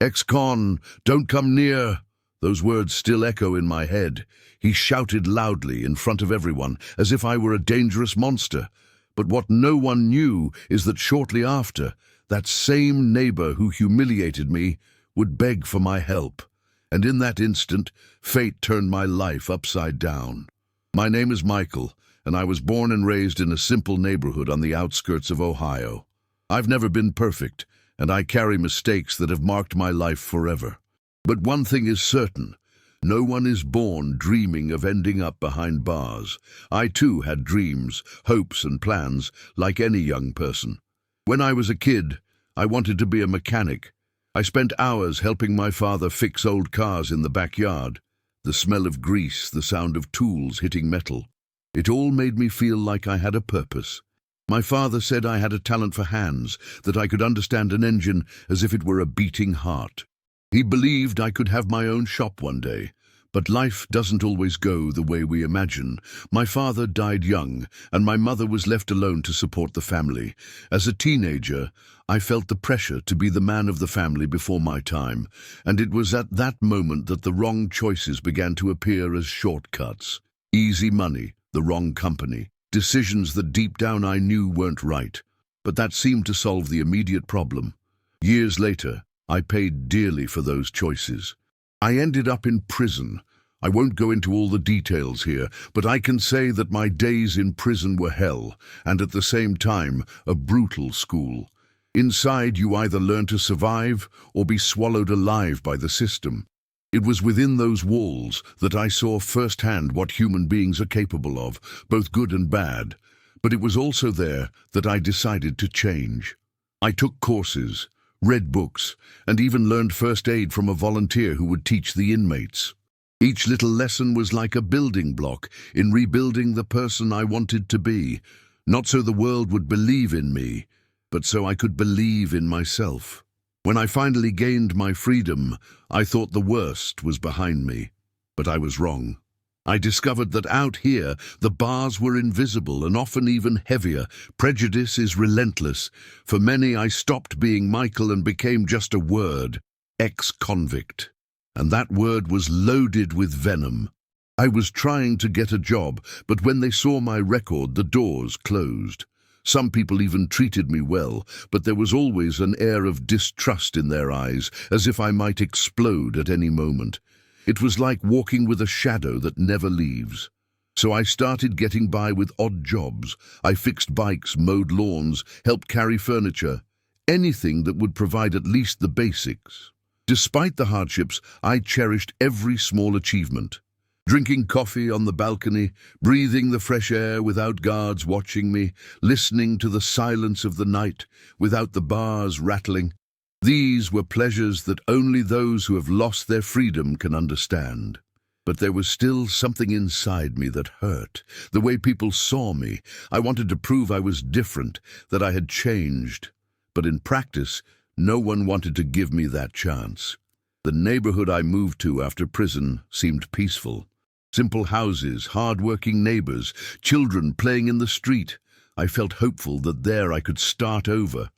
"Ex-con, don't come near!" Those words still echo in my head. He shouted loudly in front of everyone, as if I were a dangerous monster. But what no one knew is that shortly after, that same neighbor who humiliated me would beg for my help. And in that instant, fate turned my life upside down. My name is Michael, and I was born and raised in a simple neighborhood on the outskirts of Ohio. I've never been perfect, and I carry mistakes that have marked my life forever. But one thing is certain. No one is born dreaming of ending up behind bars. I too had dreams, hopes and plans, like any young person. When I was a kid, I wanted to be a mechanic. I spent hours helping my father fix old cars in the backyard. The smell of grease, the sound of tools hitting metal. It all made me feel like I had a purpose. My father said I had a talent for hands, that I could understand an engine as if it were a beating heart. He believed I could have my own shop one day, but life doesn't always go the way we imagine. My father died young, and my mother was left alone to support the family. As a teenager, I felt the pressure to be the man of the family before my time, and it was at that moment that the wrong choices began to appear as shortcuts. Easy money, the wrong company, decisions that deep down I knew weren't right. But that seemed to solve the immediate problem. Years later, I paid dearly for those choices. I ended up in prison. I won't go into all the details here, but I can say that my days in prison were hell, and at the same time, a brutal school. Inside, you either learn to survive or be swallowed alive by the system. It was within those walls that I saw firsthand what human beings are capable of, both good and bad. But it was also there that I decided to change. I took courses, read books, and even learned first aid from a volunteer who would teach the inmates. Each little lesson was like a building block in rebuilding the person I wanted to be, not so the world would believe in me, but so I could believe in myself. When I finally gained my freedom, I thought the worst was behind me, but I was wrong. I discovered that out here, the bars were invisible and often even heavier. Prejudice is relentless. For many, I stopped being Michael and became just a word, ex-convict. And that word was loaded with venom. I was trying to get a job, but when they saw my record, the doors closed. Some people even treated me well, but there was always an air of distrust in their eyes, as if I might explode at any moment. It was like walking with a shadow that never leaves. So I started getting by with odd jobs. I fixed bikes, mowed lawns, helped carry furniture, anything that would provide at least the basics. Despite the hardships, I cherished every small achievement. Drinking coffee on the balcony, breathing the fresh air without guards watching me, listening to the silence of the night without the bars rattling. These were pleasures that only those who have lost their freedom can understand. But there was still something inside me that hurt. The way people saw me. I wanted to prove I was different, that I had changed. But in practice, no one wanted to give me that chance. The neighborhood I moved to after prison seemed peaceful. Simple houses, hard-working neighbors, children playing in the street. I felt hopeful that there I could start over.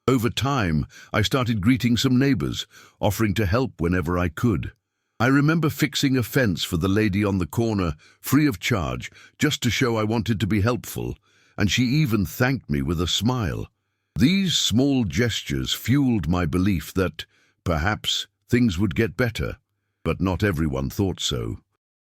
Over time, I started greeting some neighbors, offering to help whenever I could. I remember fixing a fence for the lady on the corner, free of charge, just to show I wanted to be helpful, and she even thanked me with a smile. These small gestures fueled my belief that, perhaps, things would get better, but not everyone thought so.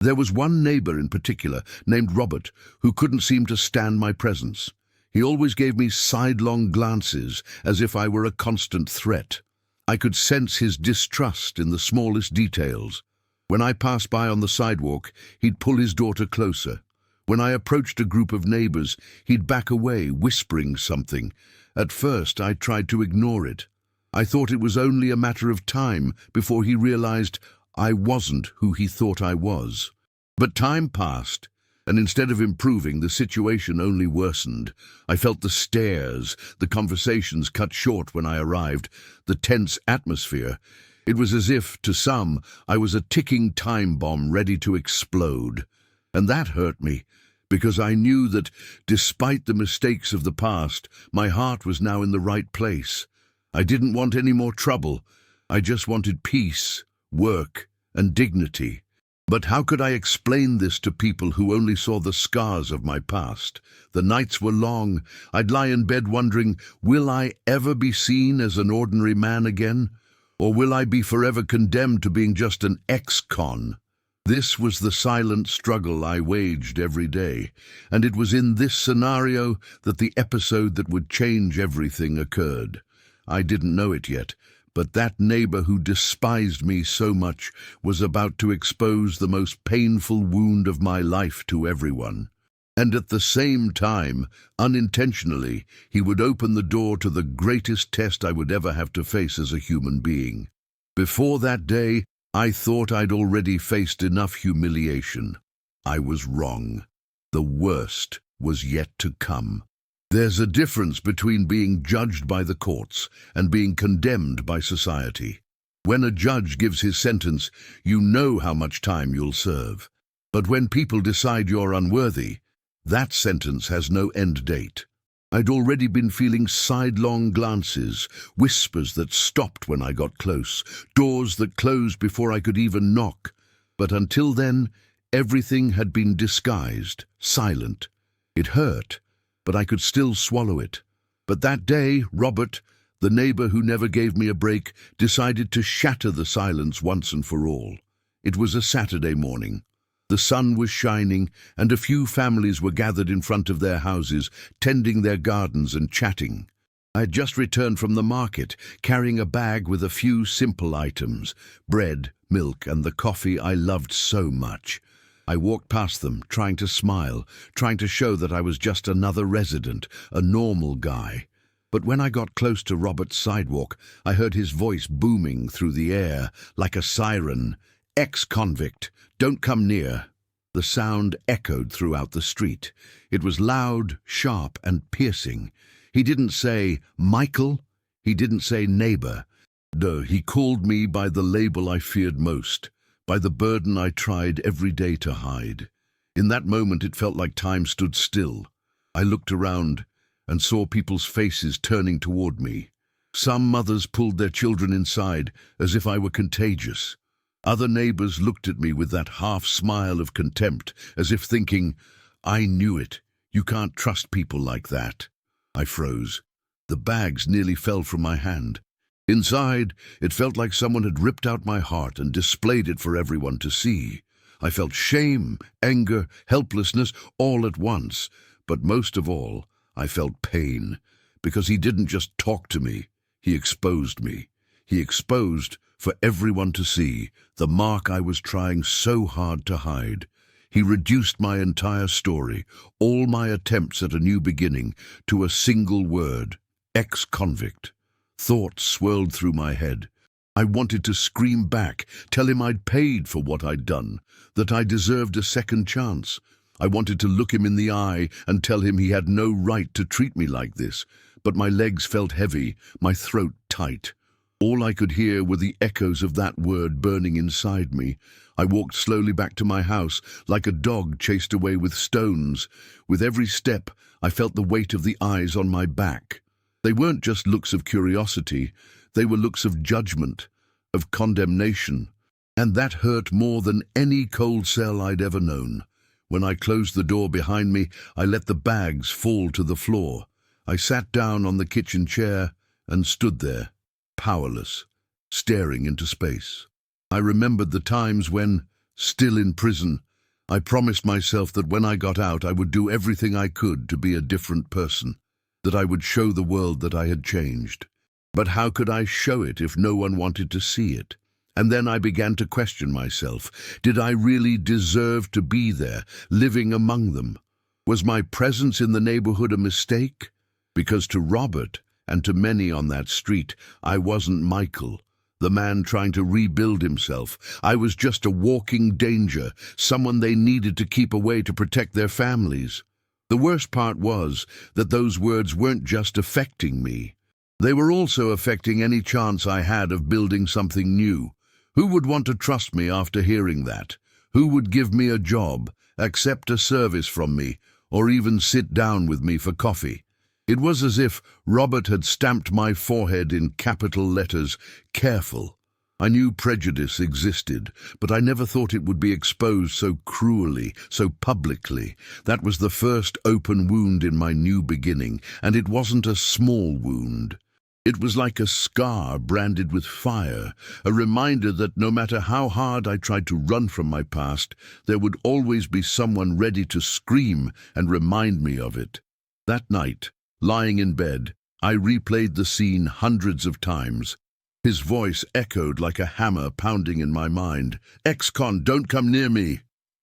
There was one neighbor in particular, named Robert, who couldn't seem to stand my presence. He always gave me sidelong glances, as if I were a constant threat. I could sense his distrust in the smallest details. When I passed by on the sidewalk, he'd pull his daughter closer. When I approached a group of neighbors, he'd back away, whispering something. At first, I tried to ignore it. I thought it was only a matter of time before he realized I wasn't who he thought I was. But time passed, and instead of improving, the situation only worsened. I felt the stares, the conversations cut short when I arrived, the tense atmosphere. It was as if, to some, I was a ticking time bomb ready to explode. And that hurt me, because I knew that, despite the mistakes of the past, my heart was now in the right place. I didn't want any more trouble, I just wanted peace, work, and dignity. But how could I explain this to people who only saw the scars of my past? The nights were long. I'd lie in bed wondering, will I ever be seen as an ordinary man again? Or will I be forever condemned to being just an ex-con? This was the silent struggle I waged every day, and it was in this scenario that the episode that would change everything occurred. I didn't know it yet, but that neighbor who despised me so much was about to expose the most painful wound of my life to everyone. And at the same time, unintentionally, he would open the door to the greatest test I would ever have to face as a human being. Before that day, I thought I'd already faced enough humiliation. I was wrong. The worst was yet to come. There's a difference between being judged by the courts and being condemned by society. When a judge gives his sentence, you know how much time you'll serve. But when people decide you're unworthy, that sentence has no end date. I'd already been feeling sidelong glances, whispers that stopped when I got close, doors that closed before I could even knock. But until then, everything had been disguised, silent. It hurt, but I could still swallow it. But that day, Robert, the neighbor who never gave me a break, decided to shatter the silence once and for all. It was a Saturday morning. The sun was shining, and a few families were gathered in front of their houses, tending their gardens and chatting. I had just returned from the market, carrying a bag with a few simple items, bread, milk, and the coffee I loved so much. I walked past them, trying to smile, trying to show that I was just another resident, a normal guy. But when I got close to Robert's sidewalk, I heard his voice booming through the air, like a siren. "Ex-convict, don't come near." The sound echoed throughout the street. It was loud, sharp, and piercing. He didn't say, "Michael." He didn't say, "neighbor." No, he called me by the label I feared most, by the burden I tried every day to hide. In that moment, it felt like time stood still. I looked around and saw people's faces turning toward me. Some mothers pulled their children inside as if I were contagious. Other neighbors looked at me with that half-smile of contempt, as if thinking, "I knew it. You can't trust people like that." I froze. The bags nearly fell from my hand. Inside, it felt like someone had ripped out my heart and displayed it for everyone to see. I felt shame, anger, helplessness, all at once. But most of all, I felt pain, because he didn't just talk to me, he exposed me. He exposed, for everyone to see, the mark I was trying so hard to hide. He reduced my entire story, all my attempts at a new beginning, to a single word: ex-convict. Thoughts swirled through my head. I wanted to scream back, tell him I'd paid for what I'd done, that I deserved a second chance. I wanted to look him in the eye and tell him he had no right to treat me like this, but my legs felt heavy, my throat tight. All I could hear were the echoes of that word burning inside me. I walked slowly back to my house, like a dog chased away with stones. With every step, I felt the weight of the eyes on my back. They weren't just looks of curiosity, they were looks of judgment, of condemnation. And that hurt more than any cold cell I'd ever known. When I closed the door behind me, I let the bags fall to the floor. I sat down on the kitchen chair and stood there, powerless, staring into space. I remembered the times when, still in prison, I promised myself that when I got out I would do everything I could to be a different person, that I would show the world that I had changed. But how could I show it if no one wanted to see it? And then I began to question myself. Did I really deserve to be there, living among them? Was my presence in the neighborhood a mistake? Because to Robert, and to many on that street, I wasn't Michael, the man trying to rebuild himself. I was just a walking danger, someone they needed to keep away to protect their families. The worst part was that those words weren't just affecting me. They were also affecting any chance I had of building something new. Who would want to trust me after hearing that? Who would give me a job, accept a service from me, or even sit down with me for coffee? It was as if Robert had stamped my forehead in capital letters, "Careful." I knew prejudice existed, but I never thought it would be exposed so cruelly, so publicly. That was the first open wound in my new beginning, and it wasn't a small wound. It was like a scar branded with fire, a reminder that no matter how hard I tried to run from my past, there would always be someone ready to scream and remind me of it. That night, lying in bed, I replayed the scene hundreds of times. His voice echoed like a hammer pounding in my mind. "Ex-con, don't come near me!"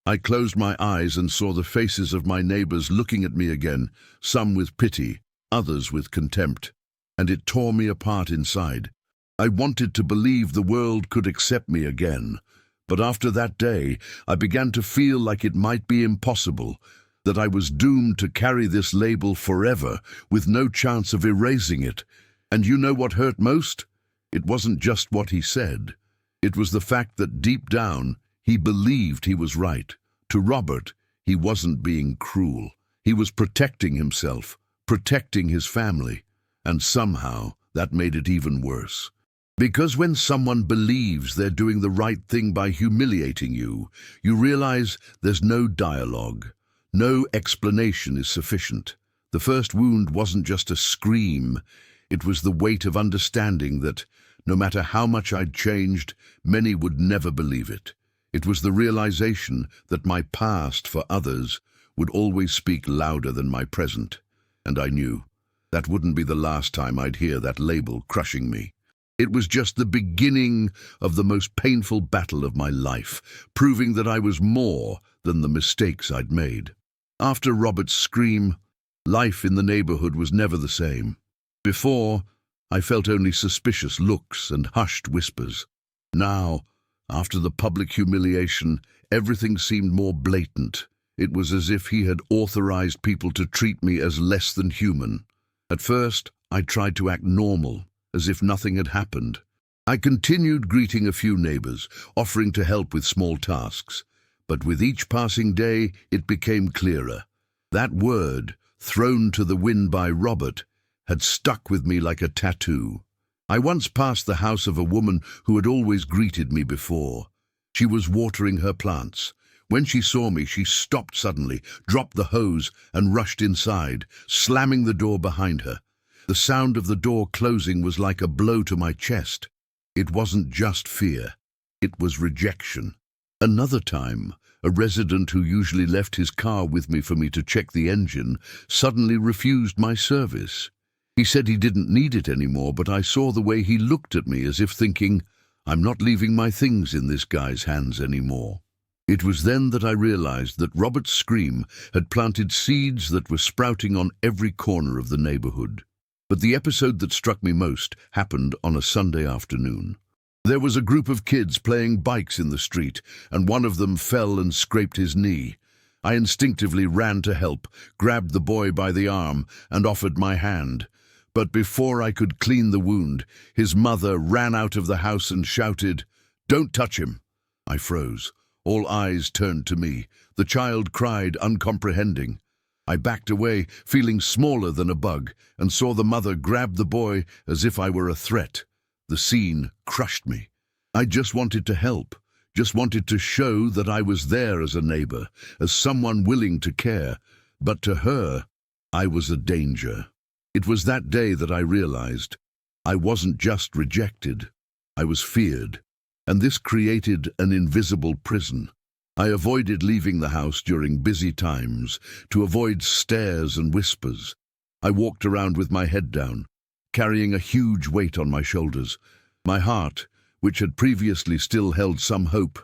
I closed my eyes and saw the faces of my neighbors looking at me again, some with pity, others with contempt, and it tore me apart inside. I wanted to believe the world could accept me again, but after that day, I began to feel like it might be impossible, that I was doomed to carry this label forever, with no chance of erasing it. And you know what hurt most? It wasn't just what he said. It was the fact that deep down, he believed he was right. To Robert, he wasn't being cruel. He was protecting himself, protecting his family. And somehow, that made it even worse. Because when someone believes they're doing the right thing by humiliating you, you realize there's no dialogue. No explanation is sufficient. The first wound wasn't just a scream. It was the weight of understanding that, no matter how much I'd changed, many would never believe it. It was the realization that my past for others would always speak louder than my present. And I knew that wouldn't be the last time I'd hear that label crushing me. It was just the beginning of the most painful battle of my life, proving that I was more than the mistakes I'd made. After Robert's scream, life in the neighborhood was never the same. Before, I felt only suspicious looks and hushed whispers. Now, after the public humiliation, everything seemed more blatant. It was as if he had authorized people to treat me as less than human. At first, I tried to act normal, as if nothing had happened. I continued greeting a few neighbors, offering to help with small tasks. But with each passing day, it became clearer. That word, thrown to the wind by Robert, had stuck with me like a tattoo. I once passed the house of a woman who had always greeted me before. She was watering her plants. When she saw me, she stopped suddenly, dropped the hose, and rushed inside, slamming the door behind her. The sound of the door closing was like a blow to my chest. It wasn't just fear. It was rejection. Another time, a resident who usually left his car with me for me to check the engine suddenly refused my service. He said he didn't need it anymore, but I saw the way he looked at me as if thinking, I'm not leaving my things in this guy's hands anymore. It was then that I realized that Robert's scream had planted seeds that were sprouting on every corner of the neighborhood. But the episode that struck me most happened on a Sunday afternoon. There was a group of kids playing bikes in the street, and one of them fell and scraped his knee. I instinctively ran to help, grabbed the boy by the arm, and offered my hand. But before I could clean the wound, his mother ran out of the house and shouted, "Don't touch him!" I froze. All eyes turned to me. The child cried, uncomprehending. I backed away, feeling smaller than a bug, and saw the mother grab the boy as if I were a threat. The scene crushed me. I just wanted to help, just wanted to show that I was there as a neighbor, as someone willing to care. But to her, I was a danger. It was that day that I realized I wasn't just rejected, I was feared, and this created an invisible prison. I avoided leaving the house during busy times to avoid stares and whispers. I walked around with my head down, carrying a huge weight on my shoulders. My heart, which had previously still held some hope,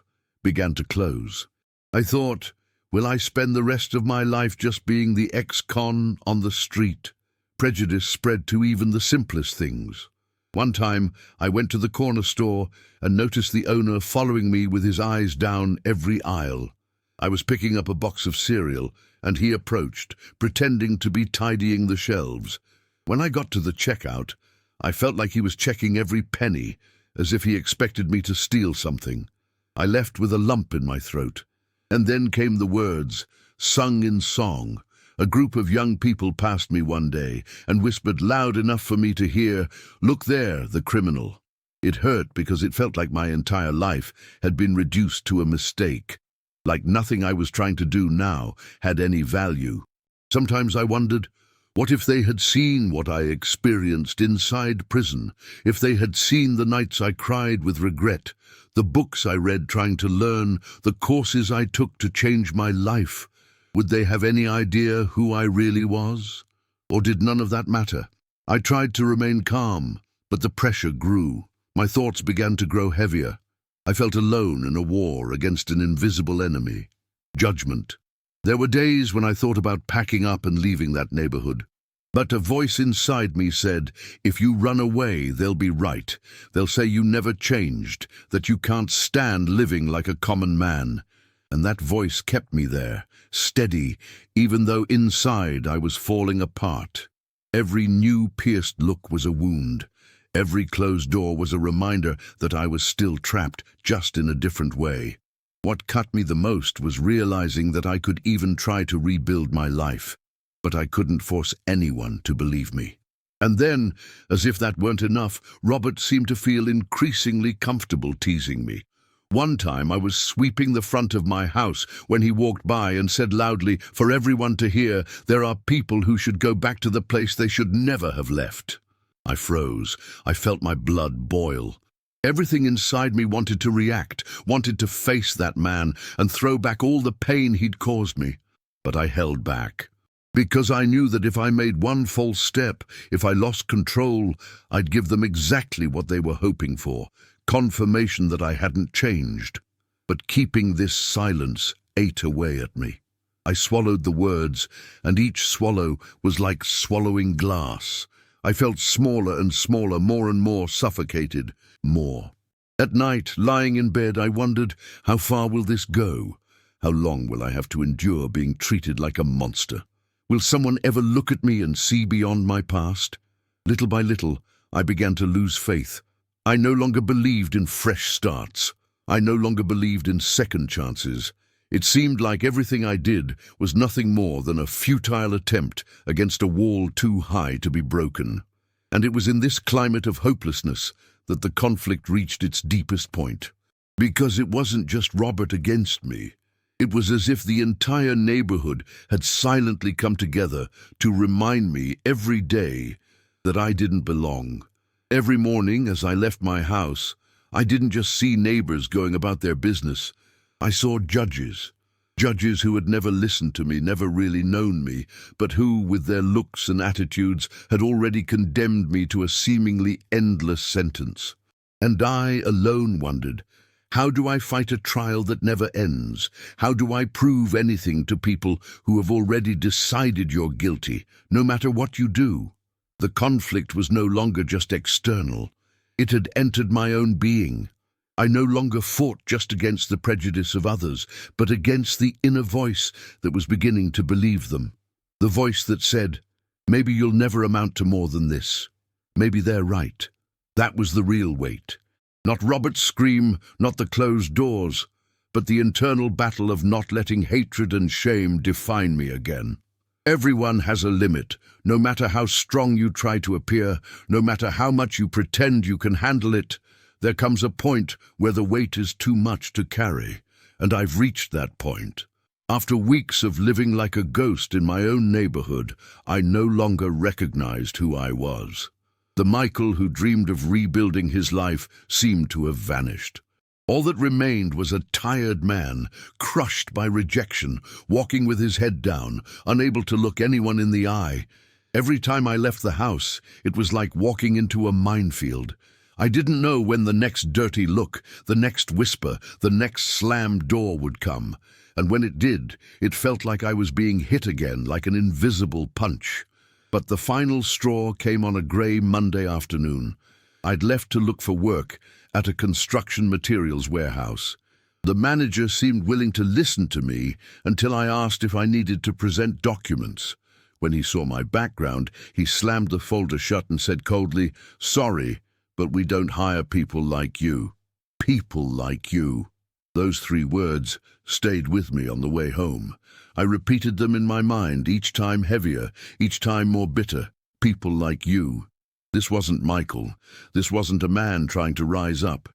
began to close. I thought, will I spend the rest of my life just being the ex-con on the street? Prejudice spread to even the simplest things. One time, I went to the corner store and noticed the owner following me with his eyes down every aisle. I was picking up a box of cereal, and he approached, pretending to be tidying the shelves. When I got to the checkout, I felt like he was checking every penny, as if he expected me to steal something. I left with a lump in my throat. And then came the words, sung in song. A group of young people passed me one day and whispered loud enough for me to hear, "Look there, the criminal." It hurt because it felt like my entire life had been reduced to a mistake, like nothing I was trying to do now had any value. Sometimes I wondered, what if they had seen what I experienced inside prison? If they had seen the nights I cried with regret, the books I read trying to learn, the courses I took to change my life? Would they have any idea who I really was? Or did none of that matter? I tried to remain calm, but the pressure grew. My thoughts began to grow heavier. I felt alone in a war against an invisible enemy. Judgment. There were days when I thought about packing up and leaving that neighborhood. But a voice inside me said, if you run away, they'll be right. They'll say you never changed, that you can't stand living like a common man. And that voice kept me there, steady, even though inside I was falling apart. Every new pierced look was a wound. Every closed door was a reminder that I was still trapped, just in a different way. What cut me the most was realizing that I could even try to rebuild my life, but I couldn't force anyone to believe me. And then, as if that weren't enough, Robert seemed to feel increasingly comfortable teasing me. One time I was sweeping the front of my house when he walked by and said loudly, for everyone to hear, there are people who should go back to the place they should never have left. I froze. I felt my blood boil. Everything inside me wanted to react, wanted to face that man and throw back all the pain he'd caused me. But I held back. Because I knew that if I made one false step, if I lost control, I'd give them exactly what they were hoping for, confirmation that I hadn't changed. But keeping this silence ate away at me. I swallowed the words, and each swallow was like swallowing glass. I felt smaller and smaller, more and more suffocated, more. At night, lying in bed, I wondered, how far will this go? How long will I have to endure being treated like a monster? Will someone ever look at me and see beyond my past? Little by little, I began to lose faith. I no longer believed in fresh starts. I no longer believed in second chances. It seemed like everything I did was nothing more than a futile attempt against a wall too high to be broken. And it was in this climate of hopelessness that the conflict reached its deepest point. Because it wasn't just Robert against me. It was as if the entire neighborhood had silently come together to remind me every day that I didn't belong. Every morning as I left my house, I didn't just see neighbors going about their business. I saw judges who had never listened to me, never really known me, but who, with their looks and attitudes, had already condemned me to a seemingly endless sentence. And I alone wondered, how do I fight a trial that never ends? How do I prove anything to people who have already decided you're guilty, no matter what you do? The conflict was no longer just external. It had entered my own being. I no longer fought just against the prejudice of others, but against the inner voice that was beginning to believe them. The voice that said, maybe you'll never amount to more than this. Maybe they're right. That was the real weight. Not Robert's scream, not the closed doors, but the internal battle of not letting hatred and shame define me again. Everyone has a limit, no matter how strong you try to appear, no matter how much you pretend you can handle it. There comes a point where the weight is too much to carry, and I've reached that point. After weeks of living like a ghost in my own neighborhood, I no longer recognized who I was. The Michael who dreamed of rebuilding his life seemed to have vanished. All that remained was a tired man, crushed by rejection, walking with his head down, unable to look anyone in the eye. Every time I left the house, it was like walking into a minefield. I didn't know when the next dirty look, the next whisper, the next slammed door would come. And when it did, it felt like I was being hit again, like an invisible punch. But the final straw came on a grey Monday afternoon. I'd left to look for work at a construction materials warehouse. The manager seemed willing to listen to me until I asked if I needed to present documents. When he saw my background, he slammed the folder shut and said coldly, "Sorry, but we don't hire people like you." People like you. Those 3 words stayed with me on the way home. I repeated them in my mind, each time heavier, each time more bitter. People like you. This wasn't Michael. This wasn't a man trying to rise up.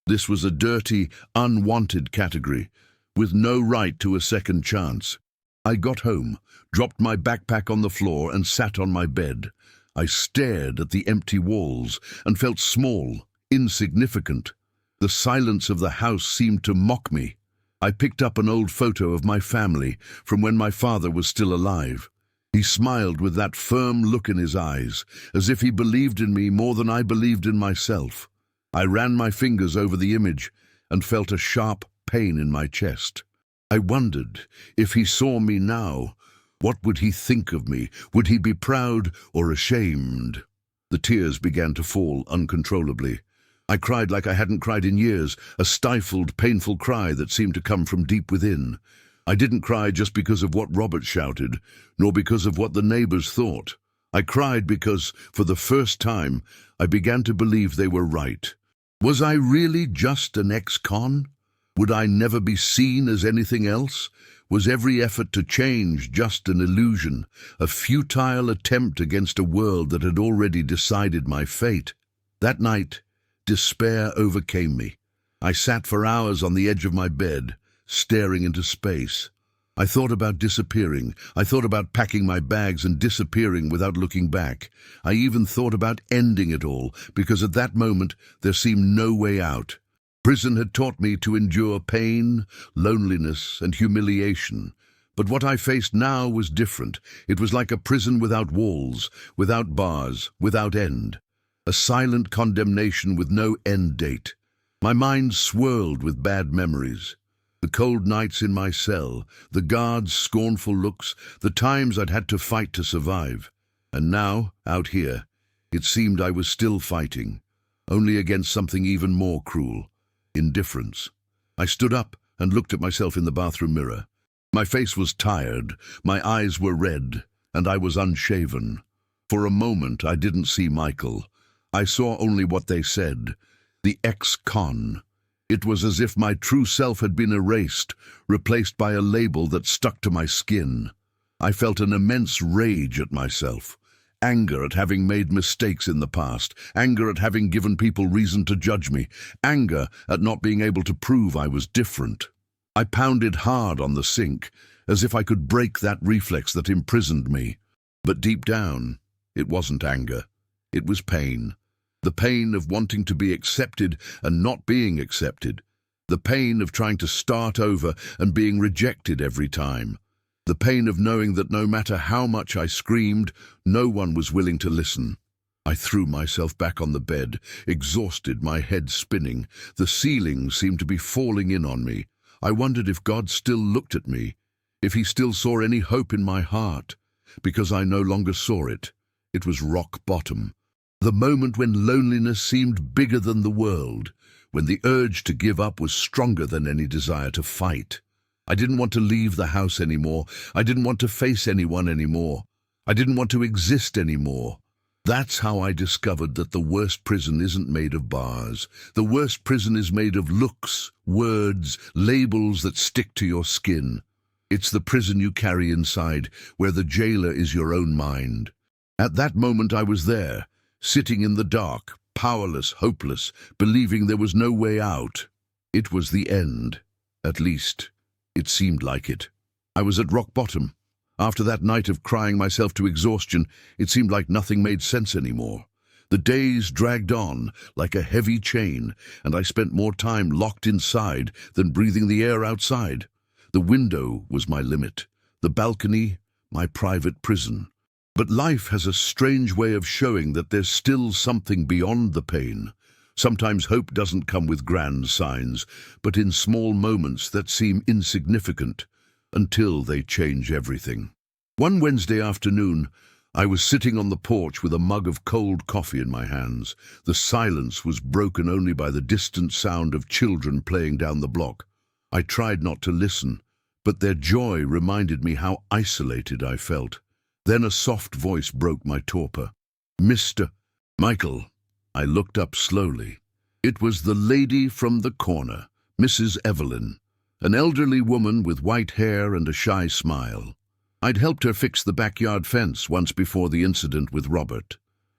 This was a dirty, unwanted category, with no right to a second chance. I got home, dropped my backpack on the floor and sat on my bed. I stared at the empty walls and felt small, insignificant. The silence of the house seemed to mock me. I picked up an old photo of my family from when my father was still alive. He smiled with that firm look in his eyes, as if he believed in me more than I believed in myself. I ran my fingers over the image and felt a sharp pain in my chest. I wondered, if he saw me now, what would he think of me? Would he be proud or ashamed? The tears began to fall uncontrollably. I cried like I hadn't cried in years, a stifled, painful cry that seemed to come from deep within. I didn't cry just because of what Robert shouted, nor because of what the neighbors thought. I cried because, for the first time, I began to believe they were right. Was I really just an ex-con? Would I never be seen as anything else? Was every effort to change just an illusion, a futile attempt against a world that had already decided my fate? That night, despair overcame me. I sat for hours on the edge of my bed, staring into space. I thought about disappearing. I thought about packing my bags and disappearing without looking back. I even thought about ending it all, because at that moment there seemed no way out. Prison had taught me to endure pain, loneliness, and humiliation. But what I faced now was different. It was like a prison without walls, without bars, without end. A silent condemnation with no end date. My mind swirled with bad memories. The cold nights in my cell, the guards' scornful looks, the times I'd had to fight to survive. And now, out here, it seemed I was still fighting, only against something even more cruel: indifference. I stood up and looked at myself in the bathroom mirror. My face was tired, my eyes were red, and I was unshaven. For a moment I didn't see Michael. I saw only what they said: the ex-con. It was as if my true self had been erased, replaced by a label that stuck to my skin. I felt an immense rage at myself. Anger at having made mistakes in the past. Anger at having given people reason to judge me. Anger at not being able to prove I was different. I pounded hard on the sink, as if I could break that reflex that imprisoned me. But deep down, it wasn't anger. It was pain. The pain of wanting to be accepted and not being accepted. The pain of trying to start over and being rejected every time. The pain of knowing that no matter how much I screamed, no one was willing to listen. I threw myself back on the bed, exhausted, my head spinning. The ceiling seemed to be falling in on me. I wondered if God still looked at me, if he still saw any hope in my heart, because I no longer saw it. It was rock bottom. The moment when loneliness seemed bigger than the world, when the urge to give up was stronger than any desire to fight. I didn't want to leave the house anymore. I didn't want to face anyone anymore. I didn't want to exist anymore. That's how I discovered that the worst prison isn't made of bars. The worst prison is made of looks, words, labels that stick to your skin. It's the prison you carry inside, where the jailer is your own mind. At that moment I was there, sitting in the dark, powerless, hopeless, believing there was no way out. It was the end. At least, it seemed like it. I was at rock bottom. After that night of crying myself to exhaustion, it seemed like nothing made sense anymore. The days dragged on like a heavy chain, and I spent more time locked inside than breathing the air outside. The window was my limit, the balcony my private prison. But life has a strange way of showing that there's still something beyond the pain. Sometimes hope doesn't come with grand signs, but in small moments that seem insignificant, until they change everything. One Wednesday afternoon, I was sitting on the porch with a mug of cold coffee in my hands. The silence was broken only by the distant sound of children playing down the block. I tried not to listen, but their joy reminded me how isolated I felt. Then a soft voice broke my torpor. "Mr. Michael." I looked up slowly. It was the lady from the corner, Mrs. Evelyn, an elderly woman with white hair and a shy smile. I'd helped her fix the backyard fence once before the incident with Robert.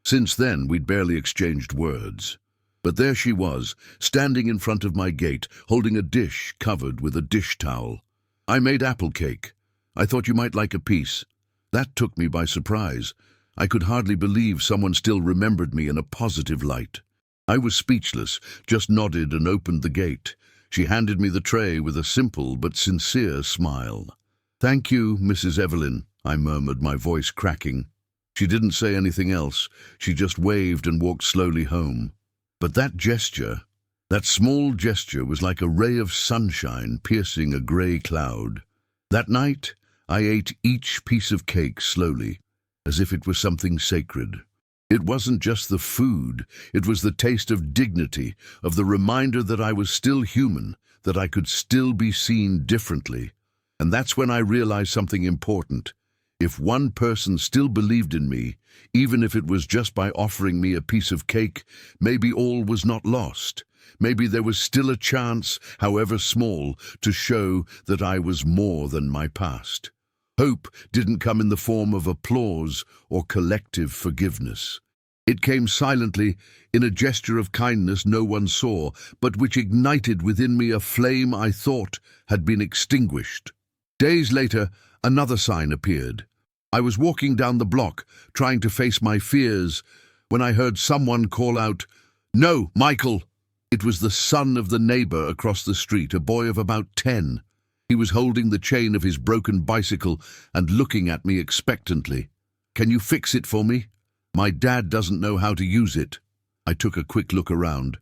Since then, we'd barely exchanged words. But there she was, standing in front of my gate, holding a dish covered with a dish towel. "I made apple cake. I thought you might like a piece." That took me by surprise. I could hardly believe someone still remembered me in a positive light. I was speechless, just nodded and opened the gate. She handed me the tray with a simple but sincere smile. "Thank you, Mrs. Evelyn," I murmured, my voice cracking. She didn't say anything else. She just waved and walked slowly home. But that gesture, that small gesture, was like a ray of sunshine piercing a grey cloud. That night, I ate each piece of cake slowly, as if it was something sacred. It wasn't just the food, it was the taste of dignity, of the reminder that I was still human, that I could still be seen differently. And that's when I realized something important. If one person still believed in me, even if it was just by offering me a piece of cake, maybe all was not lost. Maybe there was still a chance, however small, to show that I was more than my past. Hope didn't come in the form of applause or collective forgiveness. It came silently, in a gesture of kindness no one saw, but which ignited within me a flame I thought had been extinguished. Days later, another sign appeared. I was walking down the block, trying to face my fears, when I heard someone call out, "No, Michael!" It was the son of the neighbor across the street, a boy of about 10. He was holding the chain of his broken bicycle and looking at me expectantly. "Can you fix it for me? My dad doesn't know how to use it." I took a quick look around.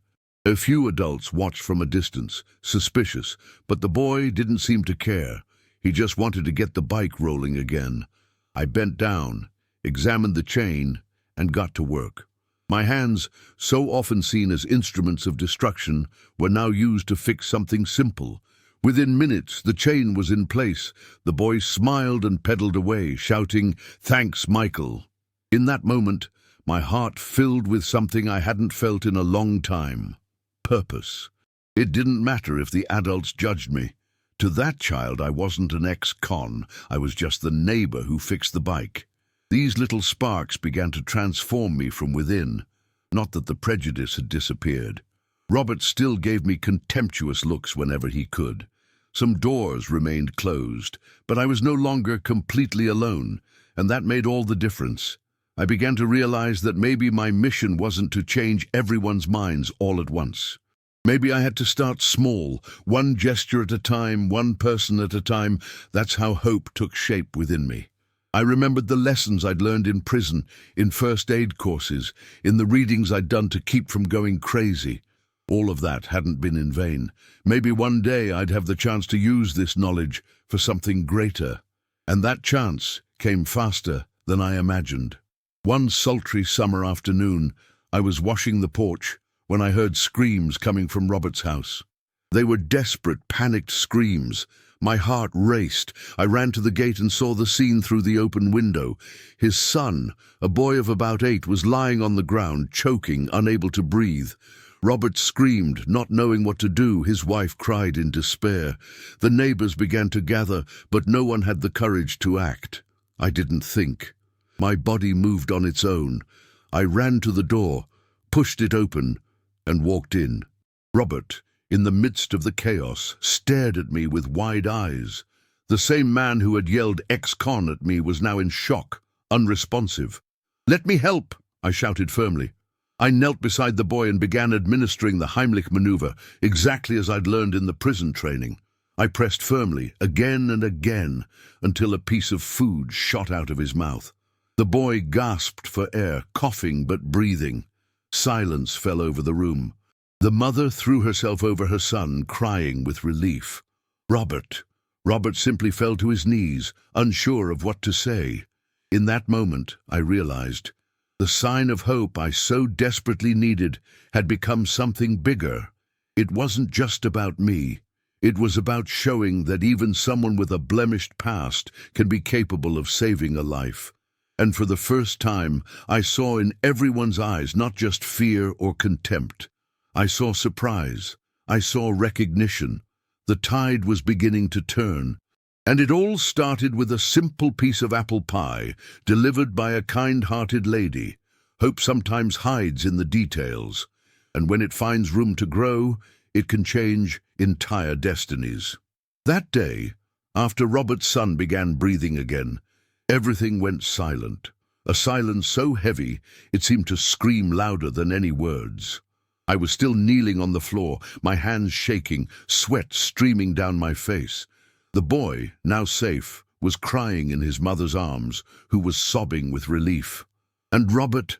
A few adults watched from a distance, suspicious, but the boy didn't seem to care. He just wanted to get the bike rolling again. I bent down, examined the chain, and got to work. My hands, so often seen as instruments of destruction, were now used to fix something simple. Within minutes, the chain was in place. The boy smiled and pedaled away, shouting, "Thanks, Michael." In that moment, my heart filled with something I hadn't felt in a long time. Purpose. It didn't matter if the adults judged me. To that child, I wasn't an ex-con. I was just the neighbor who fixed the bike. These little sparks began to transform me from within. Not that the prejudice had disappeared. Robert still gave me contemptuous looks whenever he could. Some doors remained closed, but I was no longer completely alone, and that made all the difference. I began to realize that maybe my mission wasn't to change everyone's minds all at once. Maybe I had to start small, one gesture at a time, one person at a time. That's how hope took shape within me. I remembered the lessons I'd learned in prison, in first aid courses, in the readings I'd done to keep from going crazy. All of that hadn't been in vain. Maybe one day I'd have the chance to use this knowledge for something greater. And that chance came faster than I imagined. One sultry summer afternoon, I was washing the porch when I heard screams coming from Robert's house. They were desperate, panicked screams. My heart raced. I ran to the gate and saw the scene through the open window. His son, a boy of about 8, was lying on the ground, choking, unable to breathe. Robert screamed, not knowing what to do. His wife cried in despair. The neighbors began to gather, but no one had the courage to act. I didn't think. My body moved on its own. I ran to the door, pushed it open, and walked in. Robert, in the midst of the chaos, stared at me with wide eyes. The same man who had yelled ex-con at me was now in shock, unresponsive. "Let me help," I shouted firmly. I knelt beside the boy and began administering the Heimlich maneuver, exactly as I'd learned in the prison training. I pressed firmly, again and again, until a piece of food shot out of his mouth. The boy gasped for air, coughing but breathing. Silence fell over the room. The mother threw herself over her son, crying with relief. Robert simply fell to his knees, unsure of what to say. In that moment, I realized, the sign of hope I so desperately needed had become something bigger. It wasn't just about me. It was about showing that even someone with a blemished past can be capable of saving a life. And for the first time, I saw in everyone's eyes not just fear or contempt. I saw surprise. I saw recognition. The tide was beginning to turn. And it all started with a simple piece of apple pie delivered by a kind-hearted lady. Hope sometimes hides in the details, and when it finds room to grow, it can change entire destinies. That day, after Robert's son began breathing again, everything went silent, a silence so heavy it seemed to scream louder than any words. I was still kneeling on the floor, my hands shaking, sweat streaming down my face. The boy, now safe, was crying in his mother's arms, who was sobbing with relief. And Robert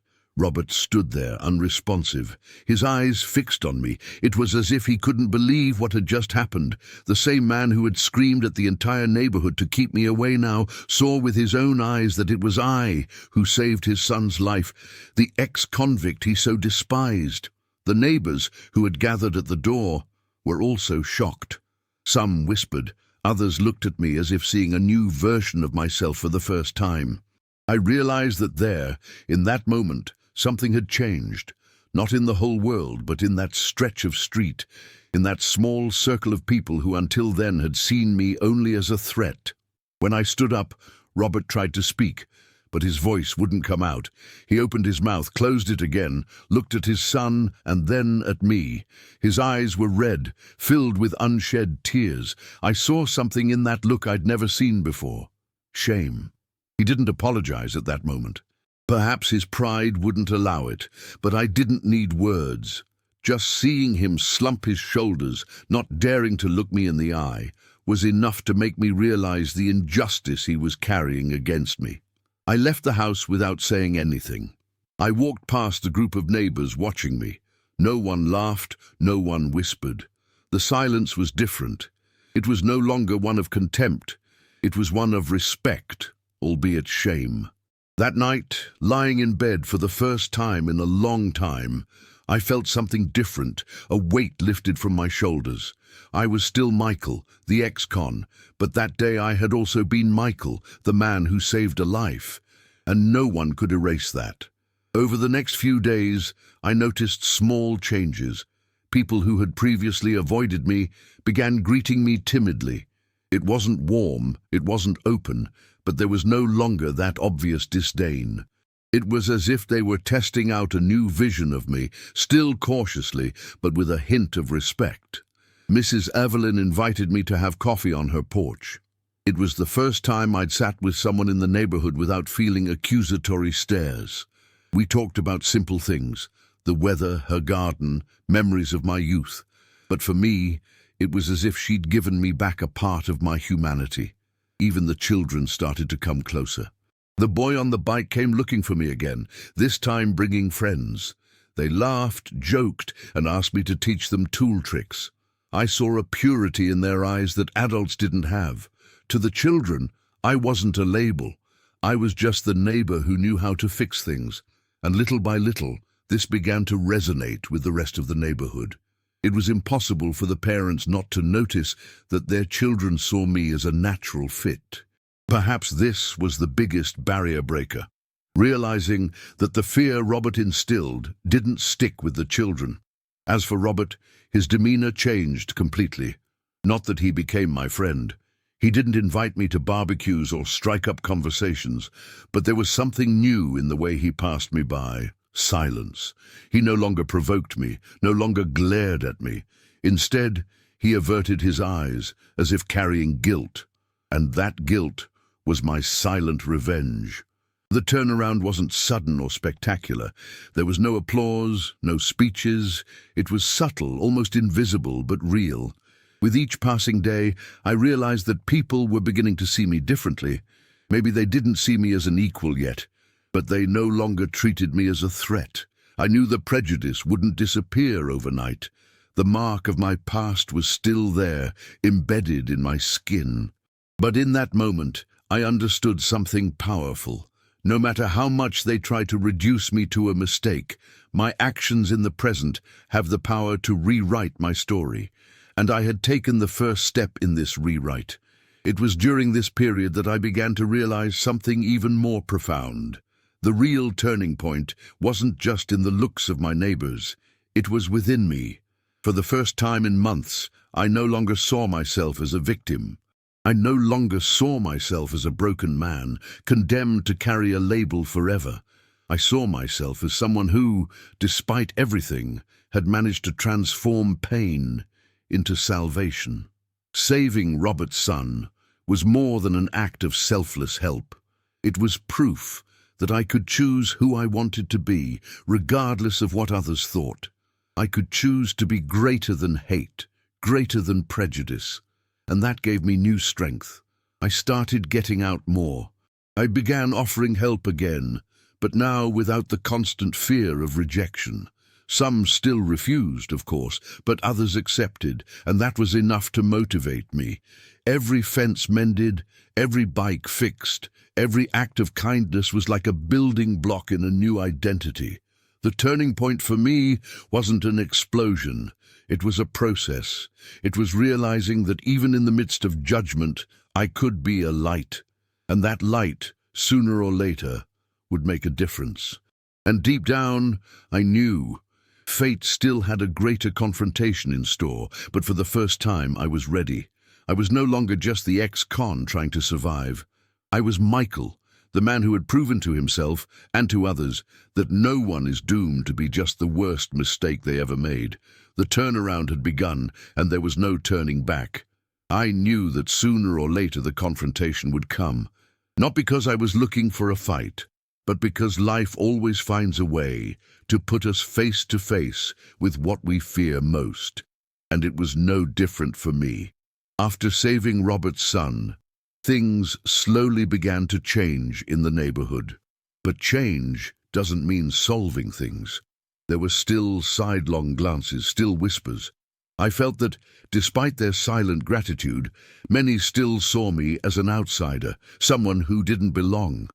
stood there, unresponsive, his eyes fixed on me. It was as if he couldn't believe what had just happened. The same man who had screamed at the entire neighborhood to keep me away now saw with his own eyes that it was I who saved his son's life, the ex-convict he so despised. The neighbors who had gathered at the door were also shocked. Some whispered, others looked at me as if seeing a new version of myself for the first time. I realized that there, in that moment, something had changed, not in the whole world, but in that stretch of street, in that small circle of people who until then had seen me only as a threat. When I stood up, Robert tried to speak, but his voice wouldn't come out. He opened his mouth, closed it again, looked at his son, and then at me. His eyes were red, filled with unshed tears. I saw something in that look I'd never seen before. Shame. He didn't apologize at that moment. Perhaps his pride wouldn't allow it, but I didn't need words. Just seeing him slump his shoulders, not daring to look me in the eye, was enough to make me realize the injustice he was carrying against me. I left the house without saying anything. I walked past a group of neighbors watching me. No one laughed, no one whispered. The silence was different. It was no longer one of contempt. It was one of respect, albeit shame. That night, lying in bed for the first time in a long time, I felt something different, a weight lifted from my shoulders. I was still Michael, the ex-con, but that day I had also been Michael, the man who saved a life, and no one could erase that. Over the next few days, I noticed small changes. People who had previously avoided me began greeting me timidly. It wasn't warm, it wasn't open, but there was no longer that obvious disdain. It was as if they were testing out a new vision of me, still cautiously, but with a hint of respect. Mrs. Evelyn invited me to have coffee on her porch. It was the first time I'd sat with someone in the neighborhood without feeling accusatory stares. We talked about simple things, the weather, her garden, memories of my youth. But for me, it was as if she'd given me back a part of my humanity. Even the children started to come closer. The boy on the bike came looking for me again, this time bringing friends. They laughed, joked, and asked me to teach them tool tricks. I saw a purity in their eyes that adults didn't have. To the children, I wasn't a label. I was just the neighbor who knew how to fix things. And little by little, this began to resonate with the rest of the neighborhood. It was impossible for the parents not to notice that their children saw me as a natural fit. Perhaps this was the biggest barrier breaker, realizing that the fear Robert instilled didn't stick with the children. As for Robert, his demeanor changed completely. Not that he became my friend. He didn't invite me to barbecues or strike up conversations, but there was something new in the way he passed me by. Silence. He no longer provoked me, no longer glared at me. Instead, he averted his eyes, as if carrying guilt. And that guilt was my silent revenge. The turnaround wasn't sudden or spectacular. There was no applause, no speeches. It was subtle, almost invisible, but real. With each passing day, I realized that people were beginning to see me differently. Maybe they didn't see me as an equal yet, but they no longer treated me as a threat. I knew the prejudice wouldn't disappear overnight. The mark of my past was still there, embedded in my skin. But in that moment, I understood something powerful. No matter how much they try to reduce me to a mistake, my actions in the present have the power to rewrite my story. And I had taken the first step in this rewrite. It was during this period that I began to realize something even more profound. The real turning point wasn't just in the looks of my neighbors. It was within me. For the first time in months, I no longer saw myself as a victim. I no longer saw myself as a broken man, condemned to carry a label forever. I saw myself as someone who, despite everything, had managed to transform pain into salvation. Saving Robert's son was more than an act of selfless help. It was proof that I could choose who I wanted to be, regardless of what others thought. I could choose to be greater than hate, greater than prejudice, and that gave me new strength. I started getting out more. I began offering help again, but now without the constant fear of rejection. Some still refused, of course, but others accepted, and that was enough to motivate me. Every fence mended, every bike fixed, every act of kindness was like a building block in a new identity. The turning point for me wasn't an explosion. It was a process. It was realizing that even in the midst of judgment, I could be a light, and that light, sooner or later, would make a difference. And deep down, I knew fate still had a greater confrontation in store, but for the first time I was ready. I was no longer just the ex-con trying to survive. I was Michael, the man who had proven to himself and to others that no one is doomed to be just the worst mistake they ever made. The turnaround had begun, and there was no turning back. I knew that sooner or later the confrontation would come, not because I was looking for a fight, but because life always finds a way to put us face to face with what we fear most. And it was no different for me. After saving Robert's son, things slowly began to change in the neighborhood. But change doesn't mean solving things. There were still sidelong glances, still whispers. I felt that, despite their silent gratitude, many still saw me as an outsider, someone who didn't belong.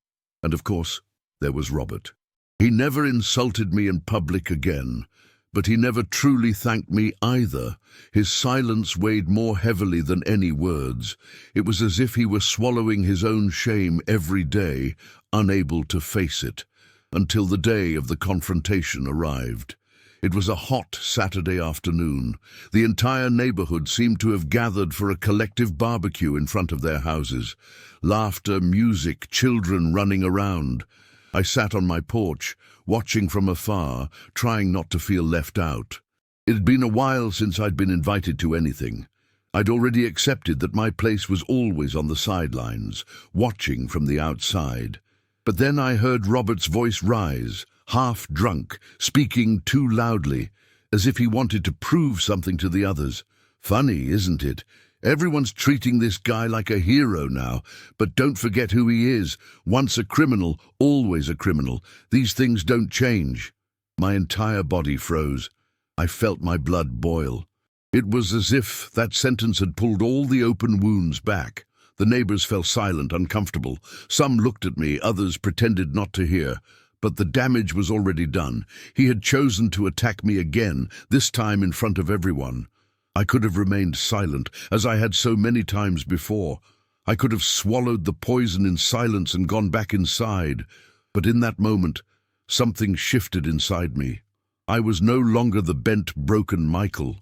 And of course, there was Robert. He never insulted me in public again, but he never truly thanked me either. His silence weighed more heavily than any words. It was as if he were swallowing his own shame every day, unable to face it, until the day of the confrontation arrived. It was a hot Saturday afternoon. The entire neighborhood seemed to have gathered for a collective barbecue in front of their houses. Laughter, music, children running around. I sat on my porch, watching from afar, trying not to feel left out. It had been a while since I'd been invited to anything. I'd already accepted that my place was always on the sidelines, watching from the outside. But then I heard Robert's voice rise, half drunk, speaking too loudly, as if he wanted to prove something to the others. Funny, isn't it? Everyone's treating this guy like a hero now, but don't forget who he is. Once a criminal, always a criminal. These things don't change. My entire body froze. I felt my blood boil. It was as if that sentence had pulled all the open wounds back. The neighbors fell silent, uncomfortable. Some looked at me, others pretended not to hear. But the damage was already done. He had chosen to attack me again, this time in front of everyone. I could have remained silent, as I had so many times before. I could have swallowed the poison in silence and gone back inside. But in that moment, something shifted inside me. I was no longer the bent, broken Michael.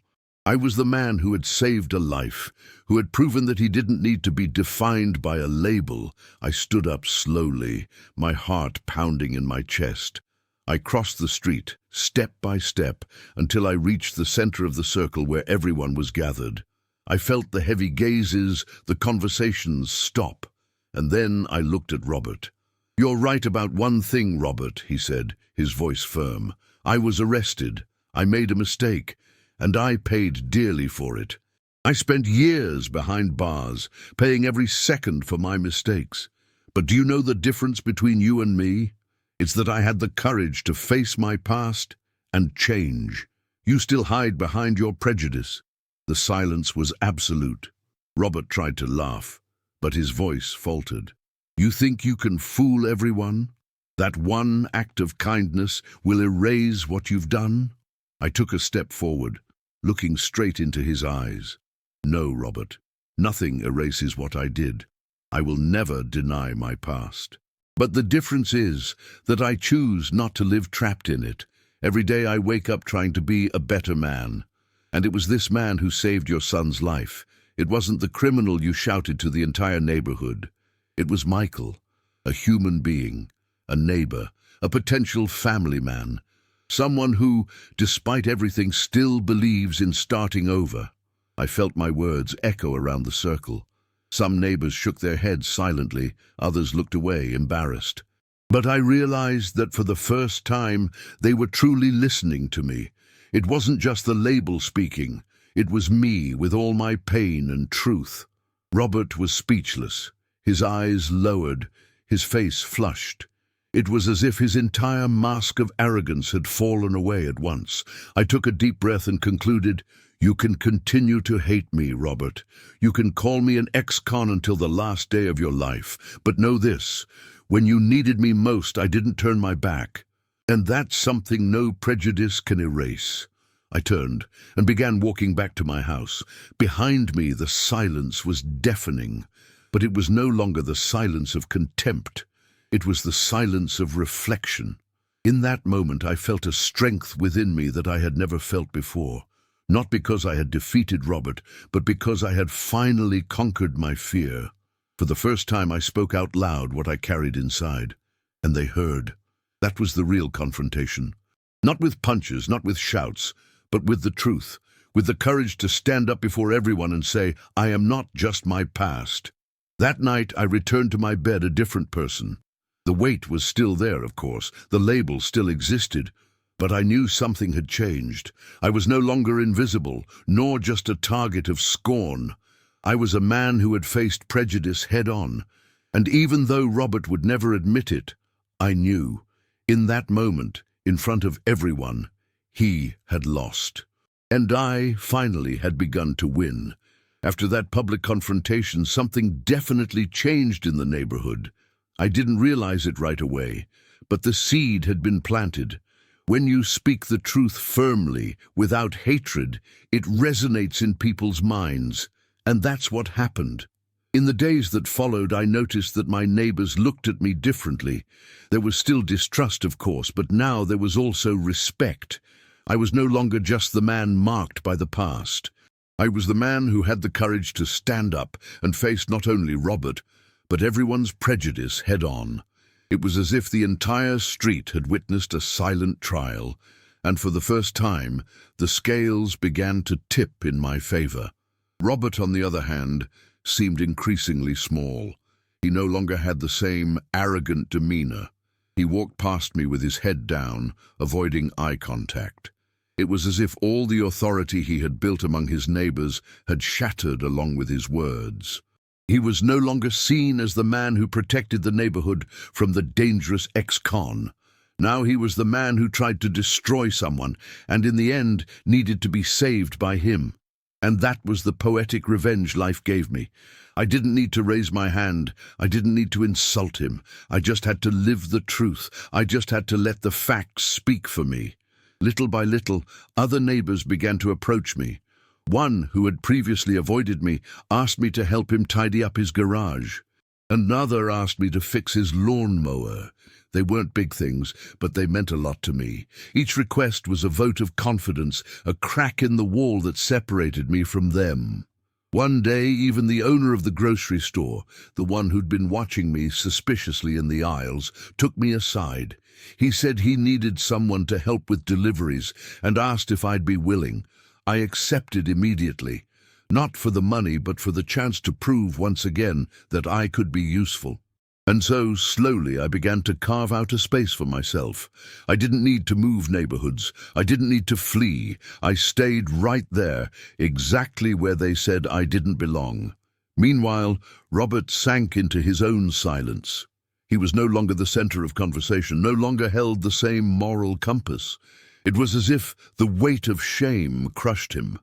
I was the man who had saved a life, who had proven that he didn't need to be defined by a label. I stood up slowly, my heart pounding in my chest. I crossed the street, step by step, until I reached the center of the circle where everyone was gathered. I felt the heavy gazes, the conversations stop, and then I looked at Robert. "You're right about one thing, Robert," he said, his voice firm. "I was arrested. I made a mistake, and I paid dearly for it. I spent years behind bars, paying every second for my mistakes. But do you know the difference between you and me? It's that I had the courage to face my past and change. You still hide behind your prejudice." The silence was absolute. Robert tried to laugh, but his voice faltered. "You think you can fool everyone? That one act of kindness will erase what you've done?" I took a step forward, looking straight into his eyes. "No, Robert, nothing erases what I did. I will never deny my past. But the difference is that I choose not to live trapped in it. Every day I wake up trying to be a better man. And it was this man who saved your son's life. It wasn't the criminal you shouted to the entire neighborhood. It was Michael, a human being, a neighbor, a potential family man, someone who, despite everything, still believes in starting over. I felt my words echo around the circle. Some neighbors shook their heads silently, others looked away, embarrassed. But I realized that for the first time they were truly listening to me. It wasn't just the label speaking, it was me with all my pain and truth. Robert was speechless, his eyes lowered, his face flushed. It was as if his entire mask of arrogance had fallen away at once. I took a deep breath and concluded, "You can continue to hate me, Robert. You can call me an ex-con until the last day of your life. But know this, when you needed me most, I didn't turn my back. And that's something no prejudice can erase." I turned and began walking back to my house. Behind me, the silence was deafening. But it was no longer the silence of contempt. It was the silence of reflection. In that moment, I felt a strength within me that I had never felt before. Not because I had defeated Robert, but because I had finally conquered my fear. For the first time, I spoke out loud what I carried inside. And they heard. That was the real confrontation. Not with punches, not with shouts, but with the truth, with the courage to stand up before everyone and say, "I am not just my past." That night, I returned to my bed a different person. The weight was still there, of course. The label still existed. But I knew something had changed. I was no longer invisible, nor just a target of scorn. I was a man who had faced prejudice head-on. And even though Robert would never admit it, I knew, in that moment, in front of everyone, he had lost. And I, finally, had begun to win. After that public confrontation, something definitely changed in the neighborhood. I didn't realize it right away, but the seed had been planted. When you speak the truth firmly, without hatred, it resonates in people's minds. And that's what happened. In the days that followed, I noticed that my neighbors looked at me differently. There was still distrust, of course, but now there was also respect. I was no longer just the man marked by the past. I was the man who had the courage to stand up and face not only Robert, but everyone's prejudice head-on. It was as if the entire street had witnessed a silent trial, and for the first time, the scales began to tip in my favor. Robert, on the other hand, seemed increasingly small. He no longer had the same arrogant demeanor. He walked past me with his head down, avoiding eye contact. It was as if all the authority he had built among his neighbors had shattered along with his words. He was no longer seen as the man who protected the neighborhood from the dangerous ex-con. Now he was the man who tried to destroy someone and in the end needed to be saved by him. And that was the poetic revenge life gave me. I didn't need to raise my hand. I didn't need to insult him. I just had to live the truth. I just had to let the facts speak for me. Little by little, other neighbors began to approach me. One, who had previously avoided me, asked me to help him tidy up his garage. Another asked me to fix his lawnmower. They weren't big things, but they meant a lot to me. Each request was a vote of confidence, a crack in the wall that separated me from them. One day, even the owner of the grocery store, the one who'd been watching me suspiciously in the aisles, took me aside. He said he needed someone to help with deliveries and asked if I'd be willing. I accepted immediately, not for the money, but for the chance to prove once again that I could be useful. And so, slowly, I began to carve out a space for myself. I didn't need to move neighborhoods. I didn't need to flee. I stayed right there, exactly where they said I didn't belong. Meanwhile, Robert sank into his own silence. He was no longer the center of conversation, no longer held the same moral compass. It was as if the weight of shame crushed him.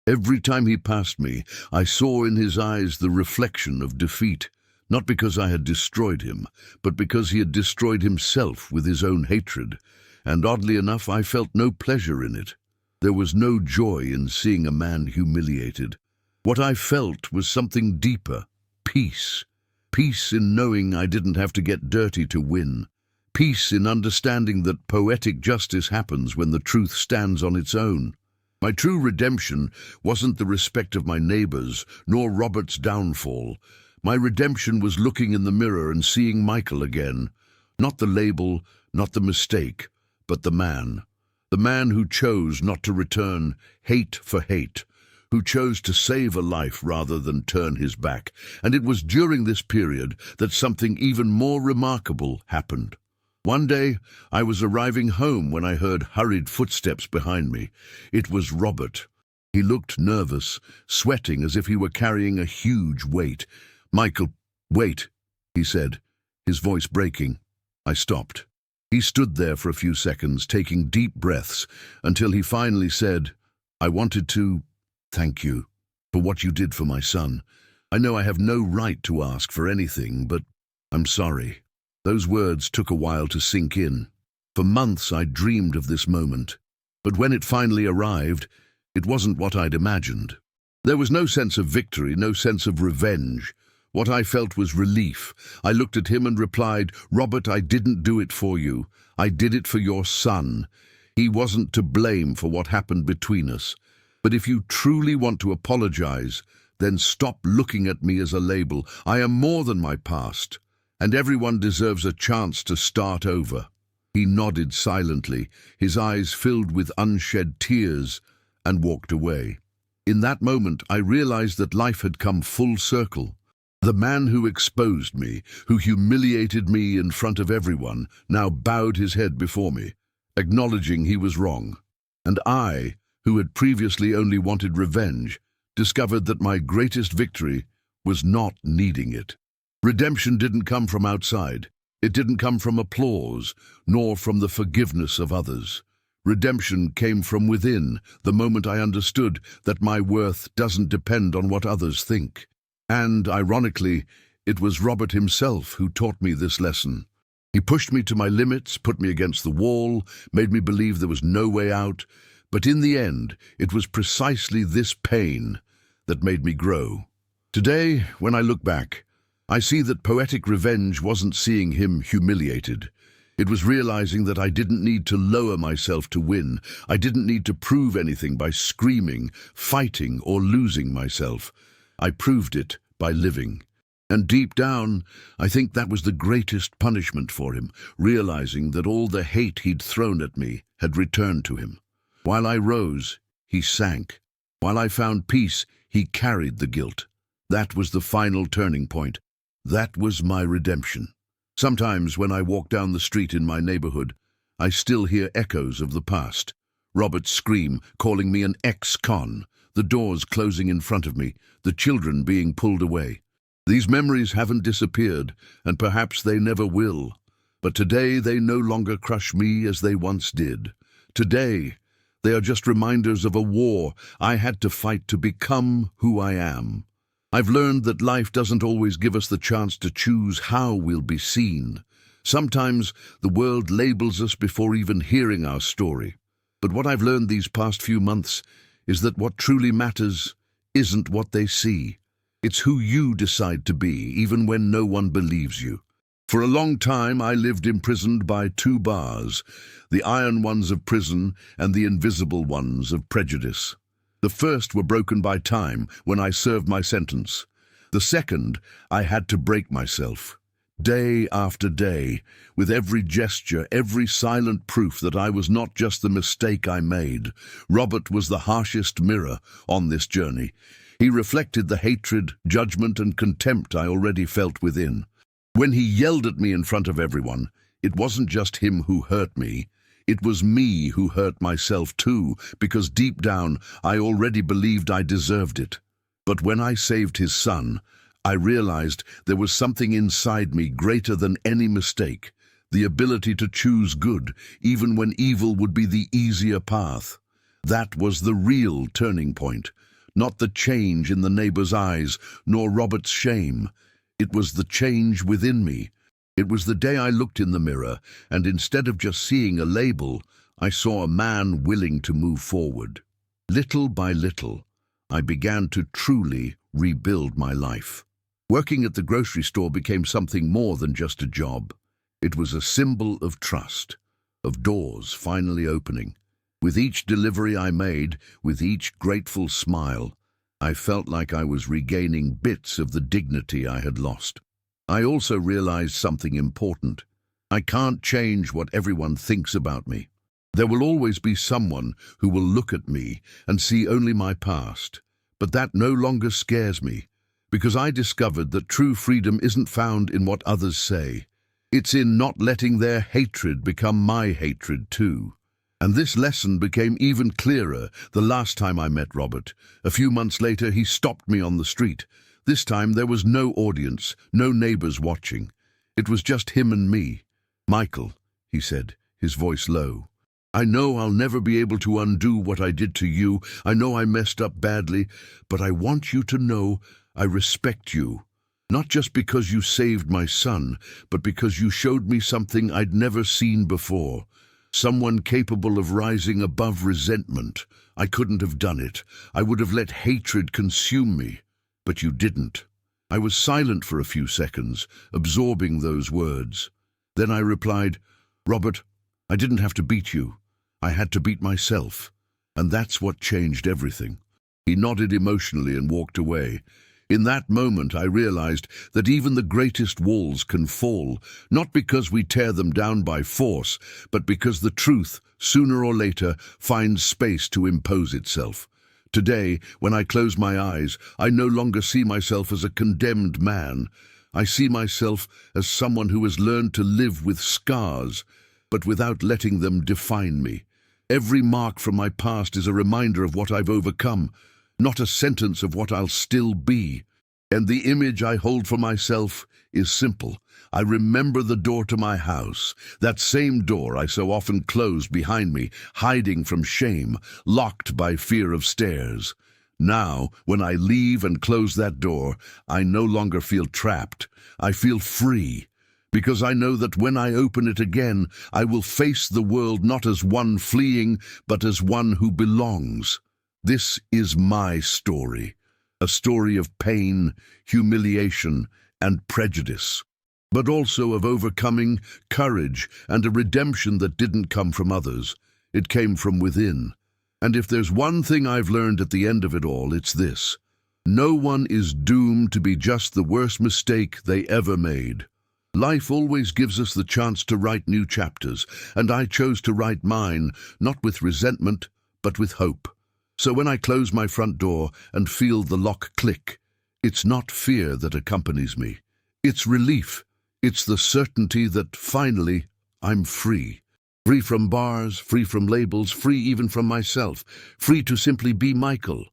Every time he passed me, I saw in his eyes the reflection of defeat. Not because I had destroyed him, but because he had destroyed himself with his own hatred. And oddly enough, I felt no pleasure in it. There was no joy in seeing a man humiliated. What I felt was something deeper, peace. Peace in knowing I didn't have to get dirty to win. Peace in understanding that poetic justice happens when the truth stands on its own. My true redemption wasn't the respect of my neighbors, nor Robert's downfall. My redemption was looking in the mirror and seeing Michael again. Not the label, not the mistake, but the man. The man who chose not to return hate for hate, who chose to save a life rather than turn his back. And it was during this period that something even more remarkable happened. One day, I was arriving home when I heard hurried footsteps behind me. It was Robert. He looked nervous, sweating as if he were carrying a huge weight. "Michael, wait," he said, his voice breaking. I stopped. He stood there for a few seconds, taking deep breaths, until he finally said, "I wanted to thank you for what you did for my son. I know I have no right to ask for anything, but I'm sorry." Those words took a while to sink in. For months I dreamed of this moment, but when it finally arrived, it wasn't what I'd imagined. There was no sense of victory, no sense of revenge. What I felt was relief. I looked at him and replied, "Robert, I didn't do it for you. I did it for your son. He wasn't to blame for what happened between us. But if you truly want to apologize, then stop looking at me as a label. I am more than my past, and everyone deserves a chance to start over." He nodded silently, his eyes filled with unshed tears, and walked away. In that moment, I realized that life had come full circle. The man who exposed me, who humiliated me in front of everyone, now bowed his head before me, acknowledging he was wrong. And I, who had previously only wanted revenge, discovered that my greatest victory was not needing it. Redemption didn't come from outside. It didn't come from applause, nor from the forgiveness of others. Redemption came from within, the moment I understood that my worth doesn't depend on what others think. And, ironically, it was Robert himself who taught me this lesson. He pushed me to my limits, put me against the wall, made me believe there was no way out. But in the end, it was precisely this pain that made me grow. Today, when I look back, I see that poetic revenge wasn't seeing him humiliated. It was realizing that I didn't need to lower myself to win. I didn't need to prove anything by screaming, fighting, or losing myself. I proved it by living. And deep down, I think that was the greatest punishment for him, realizing that all the hate he'd thrown at me had returned to him. While I rose, he sank. While I found peace, he carried the guilt. That was the final turning point. That was my redemption. Sometimes when I walk down the street in my neighborhood, I still hear echoes of the past. Robert's scream, calling me an ex-con, the doors closing in front of me, the children being pulled away. These memories haven't disappeared, and perhaps they never will. But today they no longer crush me as they once did. Today, they are just reminders of a war I had to fight to become who I am. I've learned that life doesn't always give us the chance to choose how we'll be seen. Sometimes the world labels us before even hearing our story. But what I've learned these past few months is that what truly matters isn't what they see. It's who you decide to be, even when no one believes you. For a long time, I lived imprisoned by two bars, the iron ones of prison and the invisible ones of prejudice. The first were broken by time, when I served my sentence. The second, I had to break myself. Day after day, with every gesture, every silent proof that I was not just the mistake I made. Robert was the harshest mirror on this journey. He reflected the hatred, judgment, and contempt I already felt within. When he yelled at me in front of everyone, it wasn't just him who hurt me. It was me who hurt myself too, because deep down I already believed I deserved it. But when I saved his son, I realized there was something inside me greater than any mistake, the ability to choose good, even when evil would be the easier path. That was the real turning point, not the change in the neighbor's eyes, nor Robert's shame. It was the change within me. It was the day I looked in the mirror, and instead of just seeing a label, I saw a man willing to move forward. Little by little, I began to truly rebuild my life. Working at the grocery store became something more than just a job. It was a symbol of trust, of doors finally opening. With each delivery I made, with each grateful smile, I felt like I was regaining bits of the dignity I had lost. I also realized something important. I can't change what everyone thinks about me. There will always be someone who will look at me and see only my past. But that no longer scares me, because I discovered that true freedom isn't found in what others say. It's in not letting their hatred become my hatred too. And this lesson became even clearer the last time I met Robert. A few months later, he stopped me on the street. This time there was no audience, no neighbors watching. It was just him and me. "Michael," he said, his voice low, "I know I'll never be able to undo what I did to you. I know I messed up badly, but I want you to know I respect you. Not just because you saved my son, but because you showed me something I'd never seen before. Someone capable of rising above resentment. I couldn't have done it. I would have let hatred consume me. But you didn't." I was silent for a few seconds, absorbing those words. Then I replied, "Robert, I didn't have to beat you. I had to beat myself. And that's what changed everything." He nodded emotionally and walked away. In that moment, I realized that even the greatest walls can fall, not because we tear them down by force, but because the truth, sooner or later, finds space to impose itself. Today, when I close my eyes, I no longer see myself as a condemned man. I see myself as someone who has learned to live with scars, but without letting them define me. Every mark from my past is a reminder of what I've overcome, not a sentence of what I'll still be. And the image I hold for myself is simple. I remember the door to my house, that same door I so often closed behind me, hiding from shame, locked by fear of stairs. Now, when I leave and close that door, I no longer feel trapped. I feel free, because I know that when I open it again, I will face the world not as one fleeing, but as one who belongs. This is my story, a story of pain, humiliation, and prejudice, but also of overcoming, courage, and a redemption that didn't come from others. It came from within. And if there's one thing I've learned at the end of it all, it's this: no one is doomed to be just the worst mistake they ever made. Life always gives us the chance to write new chapters, and I chose to write mine, not with resentment, but with hope. So when I close my front door and feel the lock click, it's not fear that accompanies me. It's relief. It's the certainty that, finally, I'm free. Free from bars, free from labels, free even from myself. Free to simply be Michael.